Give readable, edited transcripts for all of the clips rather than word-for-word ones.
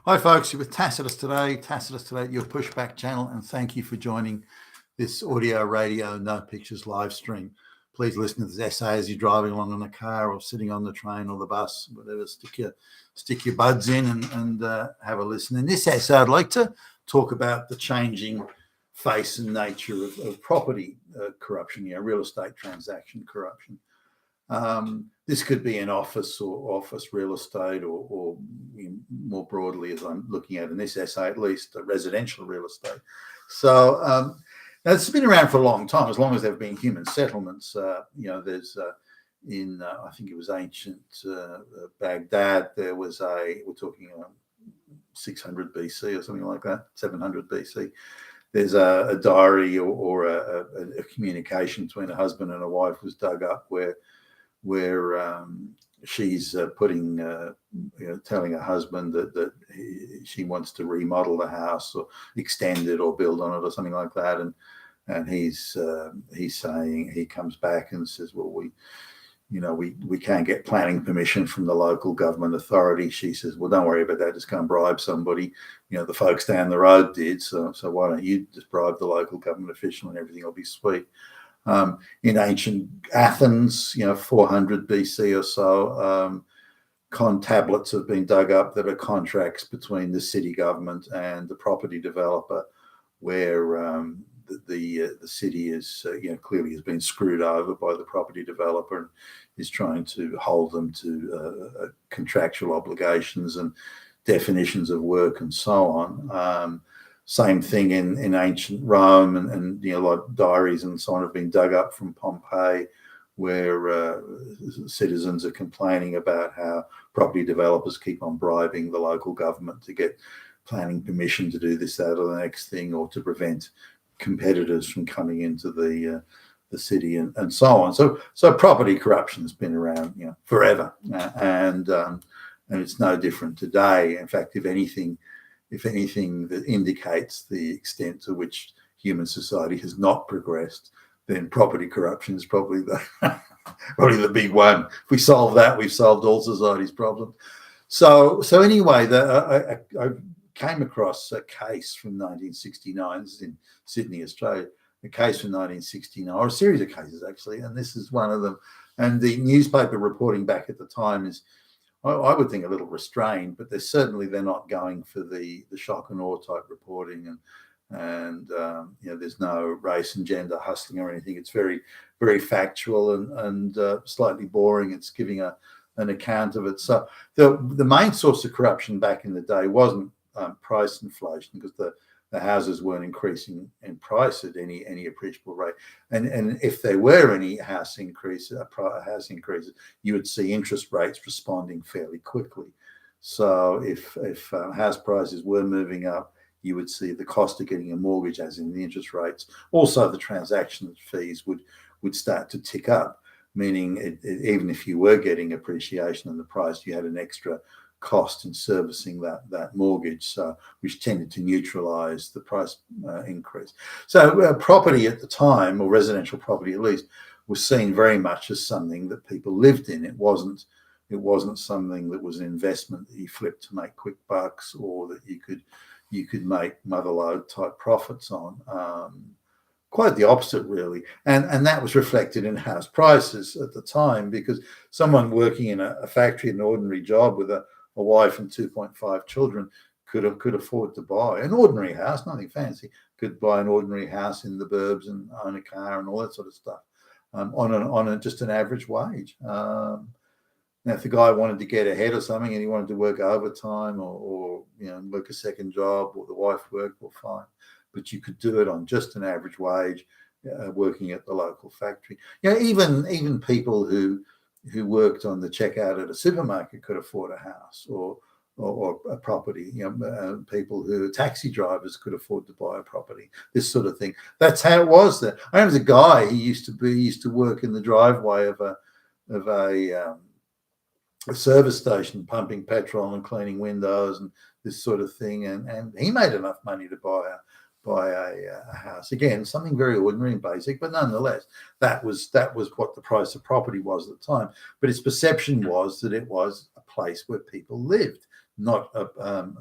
Hi folks, you're with Tacitus today, your pushback channel, and thank you for joining this audio, radio, no pictures live stream. Please listen to this essay as you're driving along in the car or sitting on the train or the bus, whatever. Stick your buds in and have a listen. In this essay, I'd like to talk about the changing face and nature of property corruption, real estate transaction corruption. This could be an office or office real estate or more broadly, as I'm looking at in this essay, at least residential real estate. So now it's been around for a long time, as long as there have been human settlements. There's in I think it was ancient Baghdad, there was we're talking 600 BC or something like that, 700 BC. There's a diary or a communication between a husband and a wife was dug up where she's telling her husband that she wants to remodel the house or extend it or build on it or something like that, and he's saying, he comes back and says, well, we can't get planning permission from the local government authority. She says, well, don't worry about that, just go and bribe somebody. The folks down the road did, so why don't you just bribe the local government official and everything will be sweet. In ancient Athens, 400 BC or so, tablets have been dug up that are contracts between the city government and the property developer, where the city is clearly has been screwed over by the property developer and is trying to hold them to contractual obligations and definitions of work and so on. Same thing in ancient Rome, and a lot of diaries and so on have been dug up from Pompeii, where citizens are complaining about how property developers keep on bribing the local government to get planning permission to do this, that, or the next thing, or to prevent competitors from coming into the city and so on. So property corruption has been around forever, and it's no different today. In fact, if anything that indicates the extent to which human society has not progressed, then property corruption is probably the big one. If we solve that, we've solved all society's problems. So anyway, I came across a case from 1969. This is in Sydney, Australia. A case from 1969, or a series of cases actually, and this is one of them. And the newspaper reporting back at the time is, I would think, a little restrained, but they're not going for the shock and awe type reporting, and there's no race and gender hustling or anything. It's very, very factual and slightly boring. It's giving an account of it. So the main source of corruption back in the day wasn't price inflation, because the houses weren't increasing in price at any appreciable rate, and if there were any house increases, you would see interest rates responding fairly quickly. So if house prices were moving up, you would see the cost of getting a mortgage, as in the interest rates, also the transaction fees would start to tick up, meaning even if you were getting appreciation in the price, you had an extra cost in servicing that mortgage, which tended to neutralize the price increase. So property at the time, or residential property at least, was seen very much as something that people lived in. It wasn't something that was an investment that you flipped to make quick bucks, or that you could make motherlode type profits on. Quite the opposite, really, and that was reflected in house prices at the time, because someone working in a factory, an ordinary job with a wife and 2.5 children could afford to buy an ordinary house, nothing fancy, could buy an ordinary house in the burbs and own a car and all that sort of stuff, on just an average wage. Now, if the guy wanted to get ahead or something and he wanted to work overtime or work a second job, or the wife worked, well, fine, but you could do it on just an average wage, working at the local factory. Even people who worked on the checkout at a supermarket could afford a house or a property. People who are taxi drivers could afford to buy a property. This sort of thing. That's how it was there. I remember a guy. He used to work in the driveway of a service station, pumping petrol and cleaning windows and this sort of thing. And he made enough money to buy a house. Again, something very ordinary and basic, but nonetheless, that was what the price of property was at the time. But its perception was that it was a place where people lived, not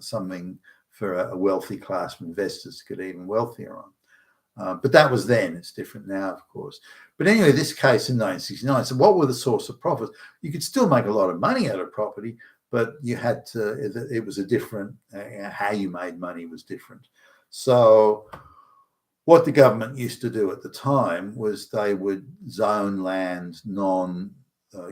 something for a wealthy class of investors to get even wealthier on. But that was then. It's different now, of course. But anyway, this case in 1969. So what were the source of profits? You could still make a lot of money out of property, but you had to, it was a different, how you made money was different. So what the government used to do at the time was they would zone land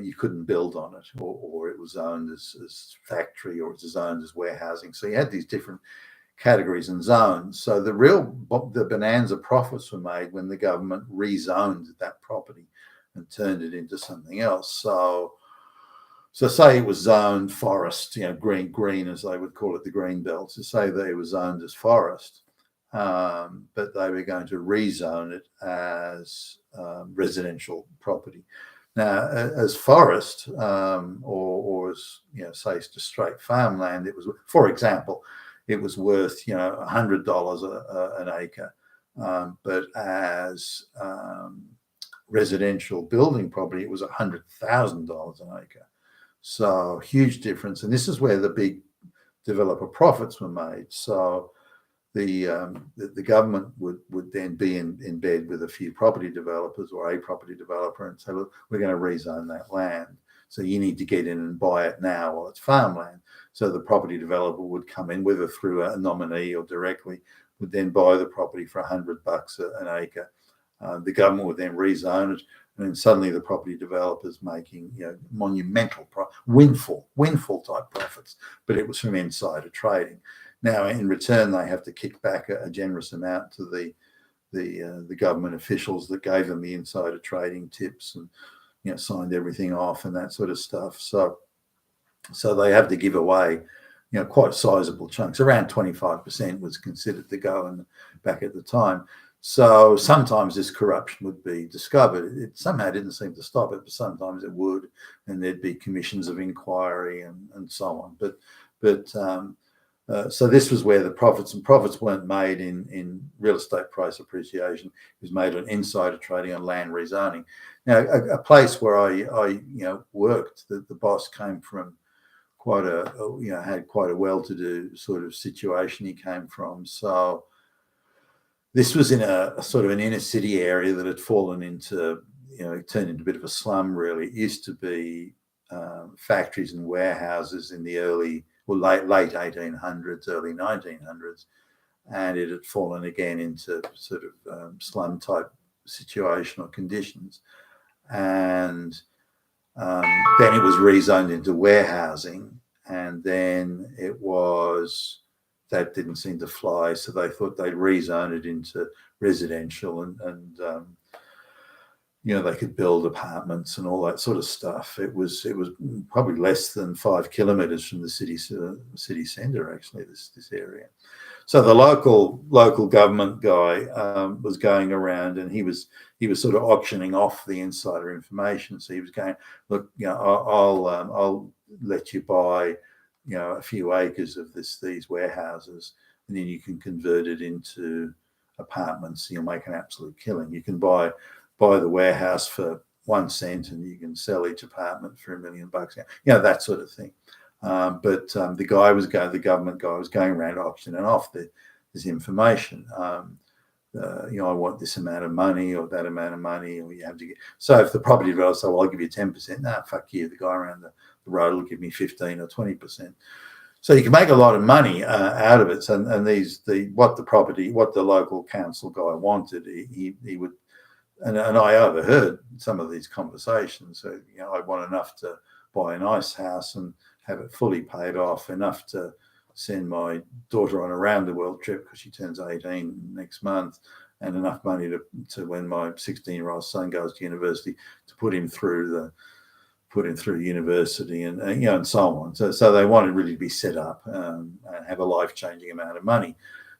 you couldn't build on it, or it was zoned as factory, or it was zoned as warehousing. So you had these different categories and zones. So the bonanza profits were made when the government rezoned that property and turned it into something else. So say it was zoned forest, green as they would call it, the green belt. So say that it was zoned as forest, but they were going to rezone it as residential property. Now, as forest, or as say to straight farmland, it was, for example, it was worth $100 an acre, but as residential building property, it was $100,000 an acre. So huge difference, and this is where the big developer profits were made. So the government would then be in bed with a few property developers or a property developer and say, look, we're going to rezone that land. So you need to get in and buy it now while it's farmland. So the property developer would come in, whether through a nominee or directly, would then buy the property for $100 an acre. The government would then rezone it, and then suddenly the property developer's making monumental windfall type profits. But it was from insider trading. Now, in return, they have to kick back a generous amount to the government officials that gave them the insider trading tips and signed everything off and that sort of stuff. So they have to give away quite sizable chunks. Around 25% was considered to go in back at the time. So sometimes this corruption would be discovered. It somehow didn't seem to stop it, but sometimes it would, and there'd be commissions of inquiry and so on. So this was where the profits weren't made in real estate price appreciation. It was made on insider trading on land rezoning. Now, a place where I worked, the boss came from had quite a well-to-do sort of situation he came from. So this was in a sort of an inner city area that had fallen into, turned into a bit of a slum, really. It used to be factories and warehouses in the late 1800s, early 1900s, and it had fallen again into sort of slum type situational conditions. And then it was rezoned into warehousing, and then that didn't seem to fly, so they thought they'd rezone it into residential, and they could build apartments and all that sort of stuff. It was probably less than 5 kilometres from the city centre, actually, this area. So the local government guy was going around, and he was sort of auctioning off the insider information. So he was going, look, I'll let you buy a few acres of these warehouses, and then you can convert it into apartments. You'll make an absolute killing. You can buy the warehouse for 1 cent, and you can sell each apartment for $1 million. That sort of thing. But the government guy was going around auctioning off this information. I want this amount of money or that amount of money, or you have to get. So if the property developer says, well, I'll give you 10%, no, fuck you. The guy around the road will give me 15 or 20%. So you can make a lot of money out of it. And what the local council guy wanted, he would. And I overheard some of these conversations. So, I want enough to buy a nice house and have it fully paid off, enough to send my daughter on a round the world trip because she turns 18 next month, and enough money to when my 16-year-old son goes to university to put him through university and so on. So they wanted really to be set up and have a life-changing amount of money.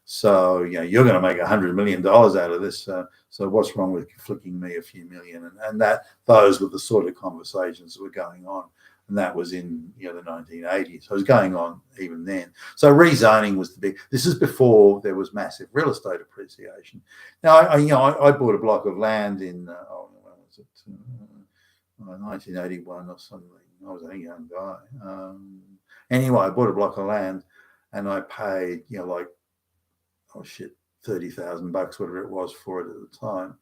So, you're going to make $100 million out of this. So what's wrong with flicking me a few million? And those were the sort of conversations that were going on. And that was in the 1980s. So it was going on even then. So rezoning was this is before there was massive real estate appreciation. Now, I bought a block of land in, when was it? 1981 or something. I was a young guy. Anyway, I bought a block of land, and I paid, like, oh shit, $30,000, whatever it was for it at the time.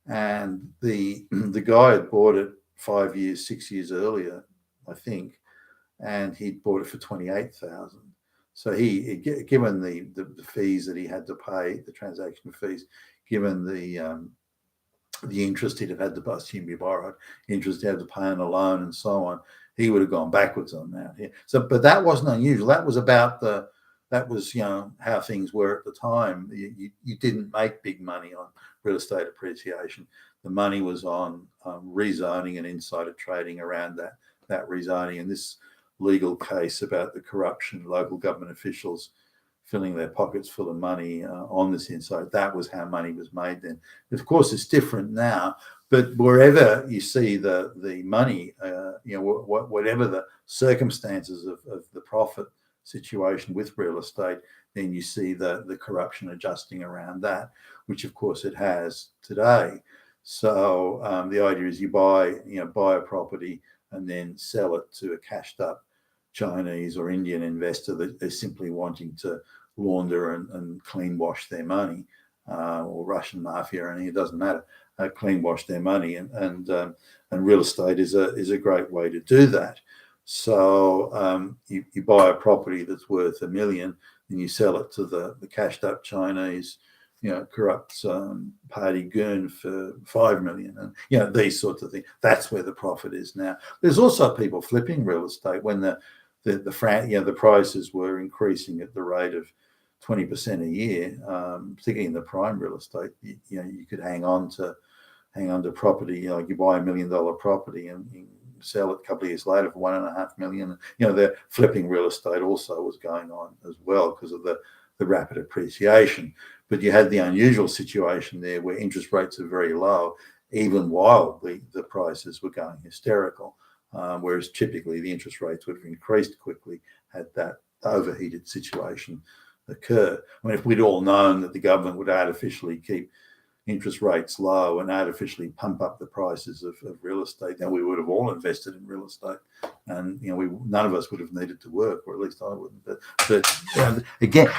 And the guy had bought it 5 years, 6 years earlier, I think, and he'd bought it for 28,000. So he, given the fees that he had to pay, the transaction fees, given the interest he'd have had to pay, assume he borrowed, interest he had to pay on a loan and so on, he would have gone backwards on that. Yeah. So, but that wasn't unusual. That was about that was how things were at the time. You didn't make big money on real estate appreciation. The money was on rezoning and insider trading around that rezoning, and this legal case about the corruption, local government officials filling their pockets full of money on this inside. That was how money was made then. Of course, it's different now, but wherever you see the money, whatever the circumstances of the profit situation with real estate, then you see the corruption adjusting around that, which of course it has today. So the idea is you buy a property and then sell it to a cashed up Chinese or Indian investor that is simply wanting to launder and clean wash their money, or Russian mafia or anything, it doesn't matter, clean wash their money, and real estate is a great way to do that. So you buy a property that's worth $1 million, and you sell it to the cashed up Chinese, corrupt party goon for $5 million, and these sorts of things. That's where the profit is now. There's also people flipping real estate when the prices were increasing at the rate of 20% a year, particularly in the prime real estate. You could hang on to property. You buy $1 million property and you sell it a couple of years later for $1.5 million. The flipping real estate also was going on as well because of the rapid appreciation. But you had the unusual situation there where interest rates are very low, even while the prices were going hysterical. Whereas typically the interest rates would have increased quickly had that overheated situation occur. I mean, if we'd all known that the government would artificially keep interest rates low and artificially pump up the prices of real estate, then we would have all invested in real estate, and none of us would have needed to work, or at least I wouldn't. But again,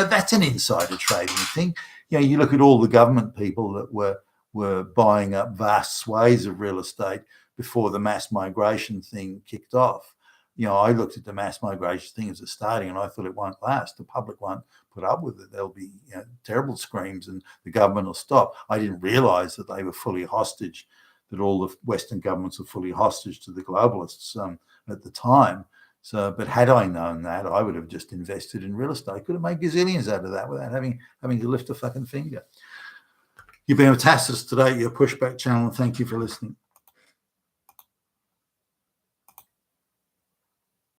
that's an insider trading thing. You look at all the government people that were buying up vast swathes of real estate before the mass migration thing kicked off. I looked at the mass migration thing as a starting, and I thought it won't last. The public won't put up with it. There'll be terrible screams, and the government will stop. I didn't realise that they were fully hostage, that all the Western governments were fully hostage to the globalists at the time. So, but had I known that, I would have just invested in real estate. Could have made gazillions out of that without having to lift a fucking finger. You've been with Tassus today, your Pushback channel, and thank you for listening.